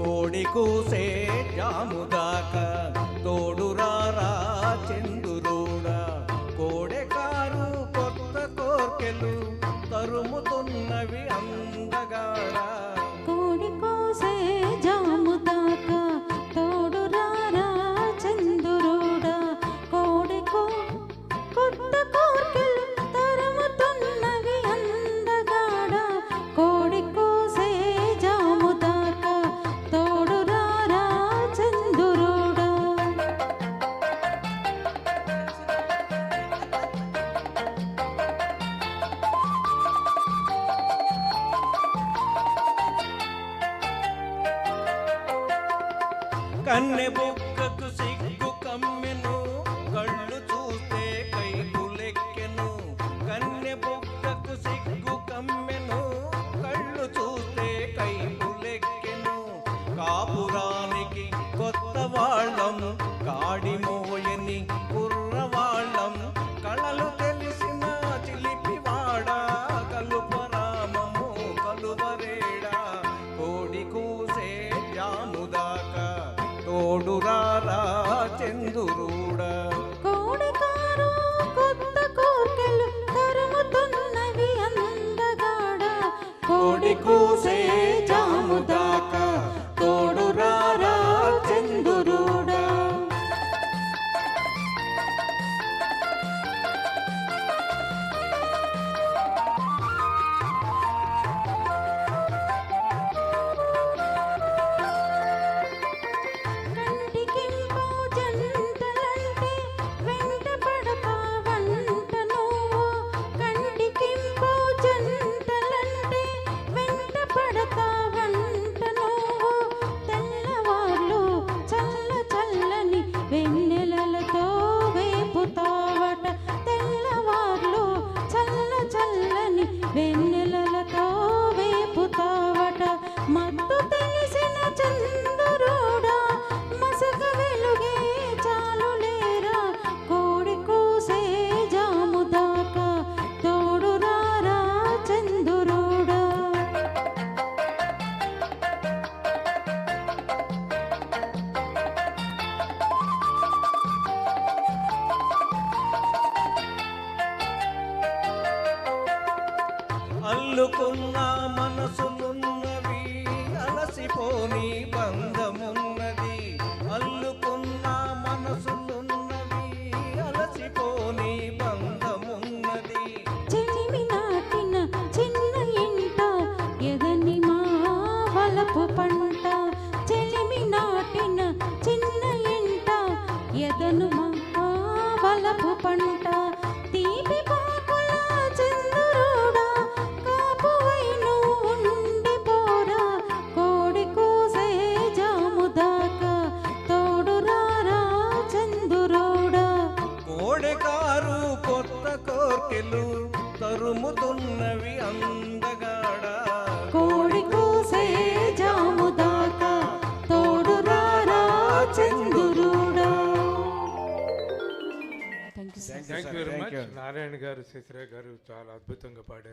కోడి కూసే జాముదాకా తోడురారా చందురుడా కోడెకారు కొత్త కోర్కెలు తరుముతున్నవి అందగాడా కోడి కోసే జాముదాకా తోడురారా చందురుడా కోడెకు కొత్త కోర్కెలు తరుముతున్నవి అందగాడా కోడి కోసే జాముదాకా తోడురారా చందురుడా కన్నె బొక్కకు సిగ్గు కమ్మెను కళ్ళు చూస్తే కైకులెక్కెను కన్నె బొక్కకు సిగ్గు కమ్మెను కళ్ళు చూస్తే కైకులెక్కెను కాపురానికి కొత్త వాళ్ళం కాడి మోయని కుర్రవాళ్ళం కళలు తెలిసిన చిలిపివాడా కలుపరామము కలువరేడా కోడి కూసే జాముదాకా తోడురారా చందురుడా కోడికారు కొత్త కోర్కెలు తరుముతున్నవి అందగాడా కోడి కూసే జాముదాకా తోడురారా చందురుడా కంటికింపో జంటలంటే వెంట పడతా వంట నువ్వు కంటికింపో జంటలంటే వెంట పడతా వంట నువ్వు తెల్లవార్లు చల్ల చల్లని వెన్నెలలతో వేపుతావట తెల్లవార్లు చల్ల చల్లని వెన్నెలలతో వేపుతావట మత్తు తెలిసిన చంద్రుడా మసక వెలుగే చాలు లేరా కోడి కూసే జాముదాకా తోడురారా చంద్రుడా అల్లుకున్న మనసులున్నవి అలసిపోని బంధమున్నది అల్లుకున్న మనసులున్నవి అలసిపోని బంధమున్నది చెలిమి నాటిన చిన్న ఇంట ఎదని మా వలపు పంట చెలిమి నాటిన చిన్న ఇంట ఎదను మా వలపు పంట తీపి పాపుల చంద్రుడా కాపువై నువ్వు ఉండిపోరా కోడి కూసే జాముదాకా తోడురారా చంద్రుడా కోడెకారు కొత్త కోర్కెలు తరుముతున్నవి అందగాడా కోడి కూసే జాముదాకా తోడురారా చంద్రుడా. Thank you very much. Narayana గారు, శశిరేఖ గారు చాలా అద్భుతంగా పాడారు.